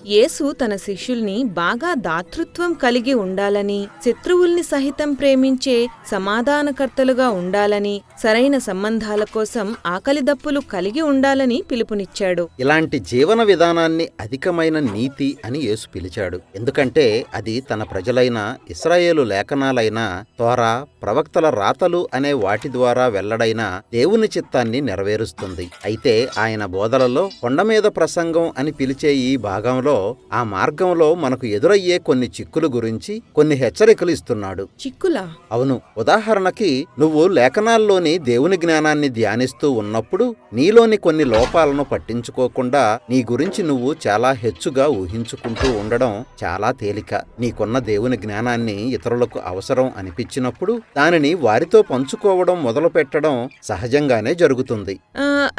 యేసు తన శిష్యుల్ని బాగా దాతృత్వం కలిగి ఉండాలని, శత్రువుల్ని సహితం ప్రేమించే సమాధానకర్తలుగా ఉండాలని, సరైన సంబంధాల కోసం ఆకలిదప్పులు కలిగి ఉండాలని పిలుపునిచ్చాడు. ఇలాంటి జీవన విధానాన్ని అధికమైన నీతి అని యేసు పిలిచాడు. ఎందుకంటే అది తన ప్రజలైన ఇశ్రాయేలు లేఖనాలైన తోరా, ప్రవక్తల రాతలు అనే వాటి ద్వారా వెల్లడైన దేవుని చిత్తాన్ని నెరవేరుస్తుంది. అయితే ఆయన బోధలలో కొండమీద ప్రసంగం అని పిలిచే ఈ భాగంలో ఆ మార్గంలో మనకు ఎదురయ్యే కొన్ని చిక్కుల గురించి కొన్ని హెచ్చరికలు ఇస్తున్నాడు. చిక్కులా? అవును. ఉదాహరణకి నువ్వు లేఖనాల్లోని దేవుని జ్ఞానాన్ని ధ్యానిస్తూ ఉన్నప్పుడు నీలోని కొన్ని లోపాలను పట్టించుకోకుండా నీ గురించి నువ్వు చాలా హెచ్చుగా ఊహించుకుంటూ ఉండడం చాలా తేలిక. నీకున్న దేవుని జ్ఞానాన్ని ఇతరులకు అవసరం అనిపించినప్పుడు దానిని వారితో పంచుకోవడం మొదలు పెట్టడం సహజంగానే జరుగుతుంది.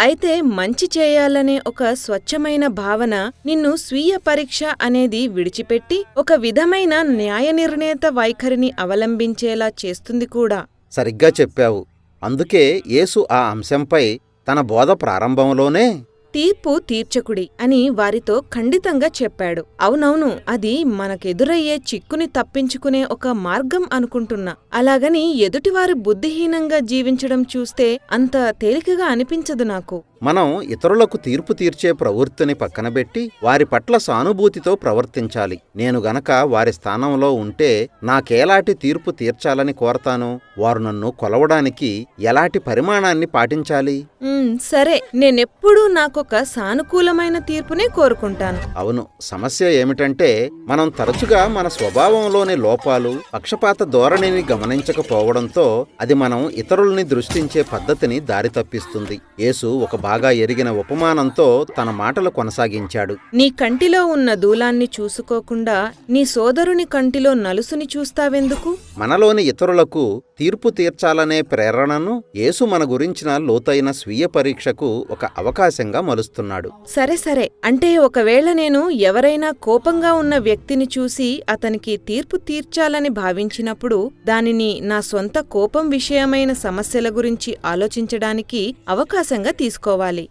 అయితే మంచి చేయాలనే ఒక స్వచ్ఛమైన భావన నిన్ను స్వీయ పరీక్ష అనేది విడిచిపెట్టి ఒక విధమైన న్యాయ నిర్ణేత వైఖరిని అవలంబించేలా చేస్తుంది కూడా. సరిగ్గా చెప్పావు. అందుకే యేసు ఆ అంశంపై తన బోధ ప్రారంభంలోనే తీర్పు తీర్చకుడి అని వారితో ఖండితంగా చెప్పాడు. అవునవును, అది మనకెదురయ్యే చిక్కుని తప్పించుకునే ఒక మార్గం అనుకుంటున్నా. అలాగని ఎదుటివారు బుద్ధిహీనంగా జీవించడం చూస్తే అంత తేలికగా అనిపించదు నాకు. మనం ఇతరులకు తీర్పు తీర్చే ప్రవృత్తిని పక్కనబెట్టి వారి పట్ల సానుభూతితో ప్రవర్తించాలి. నేను గనక వారి స్థానంలో ఉంటే నాకేలాంటి తీర్పు తీర్చాలని కోరతాను? వారు నన్ను కొలవడానికి ఎలాంటి పరిమాణాన్ని పాటించాలి? సరే, నేనెప్పుడూ నాకొక సానుకూలమైన తీర్పునే కోరుకుంటాను. అవును. సమస్య ఏమిటంటే మనం తరచుగా మన స్వభావంలోని లోపాలు, పక్షపాత ధోరణిని గమనించకపోవడంతో అది మనం ఇతరుల్ని దృష్టించే పద్ధతిని దారి తప్పిస్తుంది. యేసు ఒక బాగా ఎరిగిన ఉపమానంతో తన మాటలు కొనసాగించాడు. నీ కంటిలో ఉన్న దూలాన్ని చూసుకోకుండా నీ సోదరుని కంటిలో నలుసుని చూస్తావెందుకు? మనలోని ఇతరులకు తీర్పు తీర్చాలనే ప్రేరణను యేసు మన గురించిన లోతైన స్వీయ పరీక్షకు ఒక అవకాశంగా మలుస్తున్నాడు. సరే, అంటే ఒకవేళ నేను ఎవరైనా కోపంగా ఉన్న వ్యక్తిని చూసి అతనికి తీర్పు తీర్చాలని భావించినప్పుడు దానిని నా సొంత కోపం విషయమైన సమస్యల గురించి ఆలోచించడానికి అవకాశంగా తీసుకోవాలి.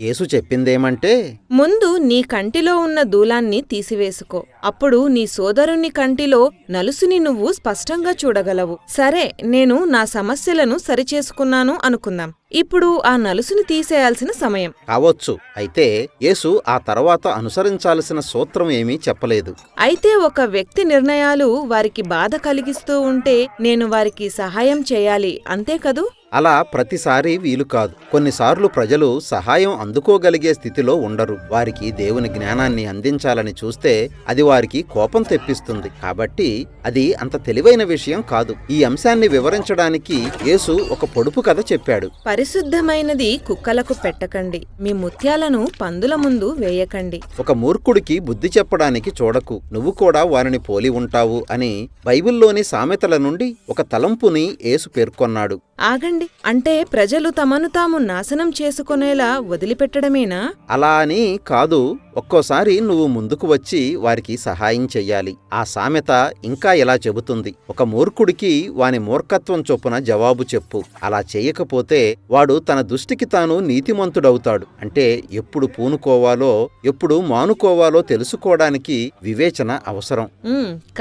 యేసు చెప్పిందేమంటే, ముందు నీ కంటిలో ఉన్న దూలాన్ని తీసివేసుకో. అప్పుడు నీ సోదరుని కంటిలో నలుసుని నువ్వు స్పష్టంగా చూడగలవు. సరే, నేను నా సమస్యలను సరిచేసుకున్నాను అనుకుందాం. ఇప్పుడు ఆ నలుసుని తీసేయాల్సిన సమయం కావచ్చు. అయితే యేసు ఆ తర్వాత అనుసరించాల్సిన సూత్రం ఏమీ చెప్పలేదు. అయితే ఒక వ్యక్తి నిర్ణయాలు వారికి బాధ కలిగిస్తూ ఉంటే నేను వారికి సహాయం చేయాలి, అంతే కదూ? అలా ప్రతిసారి వీలు కాదు. కొన్నిసార్లు ప్రజలు సహాయం అందుకోగలిగే స్థితిలో ఉండరు. వారికి దేవుని జ్ఞానాన్ని అందించాలని చూస్తే అది వారికి కోపం తెప్పిస్తుంది. కాబట్టి అది అంత తెలివైన విషయం కాదు. ఈ అంశాన్ని వివరించడానికి యేసు ఒక పొడుపు కథ చెప్పాడు. పరిశుద్ధమైనది కుక్కలకు పెట్టకండి, మీ ముత్యాలను పందుల ముందు వేయకండి. ఒక మూర్ఖుడికి బుద్ధి చెప్పడానికి చూడకు, నువ్వు కూడా వారిని పోలి ఉంటావు అని బైబిల్లోని సామెతల నుండి ఒక తలంపుని యేసు పేర్కొన్నాడు. ఆగండి, అంటే ప్రజలు తమను తాము నాశనం చేసుకునేలా వదిలిపెట్టడమేనా? అలా అని కాదు. ఒక్కోసారి నువ్వు ముందుకు వచ్చి వారికి సహాయం చెయ్యాలి. ఆ సామెత ఇంకా ఇలా చెబుతుంది, ఒక మూర్ఖుడికి వాని మూర్ఖత్వం చొప్పున జవాబు చెప్పు. అలా చెయ్యకపోతే వాడు తన దృష్టికి తాను నీతిమంతుడవుతాడు. అంటే ఎప్పుడు పూనుకోవాలో ఎప్పుడు మానుకోవాలో తెలుసుకోవడానికి వివేచన అవసరం.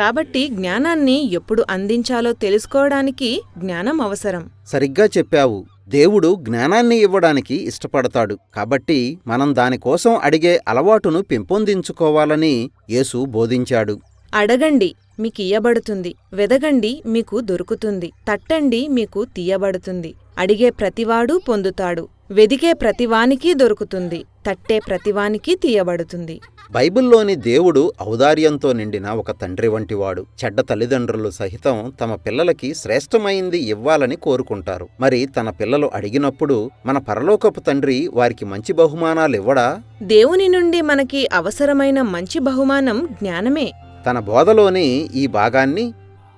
కాబట్టి జ్ఞానాన్ని ఎప్పుడు అందించాలో తెలుసుకోవడానికి జ్ఞానం అవసరం. సరిగ్గా చెప్పావు. దేవుడు జ్ఞానాన్ని ఇవ్వడానికి ఇష్టపడతాడు. కాబట్టి మనం దానికోసం అడిగే అలవాటును పెంపొందించుకోవాలని యేసు బోధించాడు. అడగండి, మీకియ్యబడుతుంది. వెదగండి, మీకు దొరుకుతుంది. తట్టండి, మీకు తీయబడుతుంది. అడిగే ప్రతివాడు పొందుతాడు. వెదికే ప్రతివానికి దొరుకుతుంది. తట్టే ప్రతివానికి తీయబడుతుంది. బైబిల్లోని దేవుడు ఔదార్యంతో నిండిన ఒక తండ్రి వంటివాడు. చెడ్డ తల్లిదండ్రులు సహితం తమ పిల్లలకి శ్రేష్టమైంది ఇవ్వాలని కోరుకుంటారు. మరి తన పిల్లలు అడిగినప్పుడు మన పరలోకపు తండ్రి వారికి మంచి బహుమానాలివ్వడా? దేవుని నుండి మనకి అవసరమైన మంచి బహుమానం జ్ఞానమే. తన బోధలోని ఈ భాగాన్ని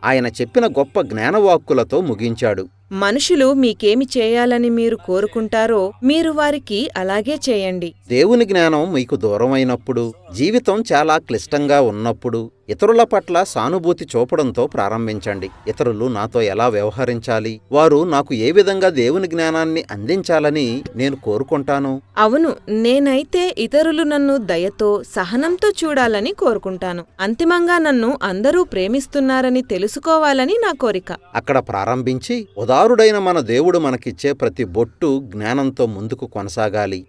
ఆయన చెప్పిన గొప్ప జ్ఞానవాక్కులతో ముగించాడు. మనుషులు మీకేమి చేయాలని మీరు కోరుకుంటారో మీరు వారికి అలాగే చేయండి. దేవుని జ్ఞానం మీకు దూరమైనప్పుడు, జీవితం చాలా క్లిష్టంగా ఉన్నప్పుడు, ఇతరుల పట్ల సానుభూతి చూపడంతో ప్రారంభించండి. ఇతరులు నాతో ఎలా వ్యవహరించాలి, వారు నాకు ఏ విధంగా దేవుని జ్ఞానాన్ని అందించాలని నేను కోరుకుంటాను. అవును, నేనైతే ఇతరులు నన్ను దయతో, సహనంతో చూడాలని కోరుకుంటాను. అంతిమంగా నన్ను అందరూ ప్రేమిస్తున్నారని తెలుసుకోవాలని నా కోరిక. అక్కడ ప్రారంభించి ఉదారుడైన మన దేవుడు మనకిచ్చే ప్రతి బొట్టు జ్ఞానంతో ముందుకు కొనసాగాలి.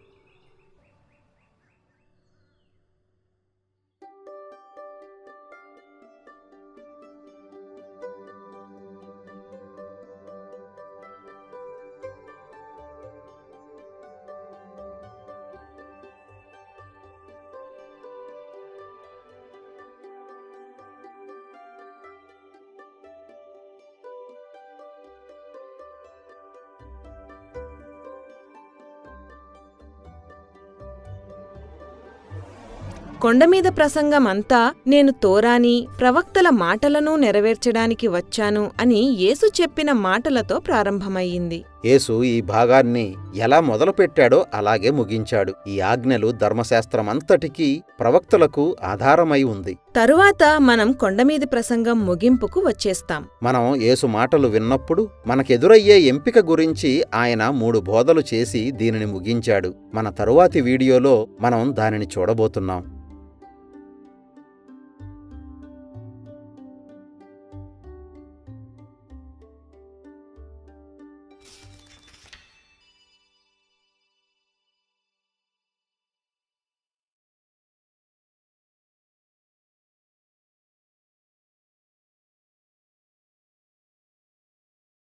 కొండమీద ప్రసంగం అంతా నేను తోరాని, ప్రవక్తల మాటలను నెరవేర్చడానికి వచ్చాను అని యేసు చెప్పిన మాటలతో ప్రారంభమయ్యింది. యేసు ఈ భాగాన్ని ఎలా మొదలుపెట్టాడో అలాగే ముగించాడు. ఈ ఆజ్ఞలు ధర్మశాస్త్రమంతటికీ, ప్రవక్తలకు ఆధారమై ఉంది. తరువాత మనం కొండమీది ప్రసంగం ముగింపుకు వచ్చేస్తాం. మనం యేసు మాటలు విన్నప్పుడు మనకెదురయ్యే ఎంపిక గురించి ఆయన 3 బోధలు చేసి దీనిని ముగించాడు. మన తరువాతి వీడియోలో మనం దానిని చూడబోతున్నాం.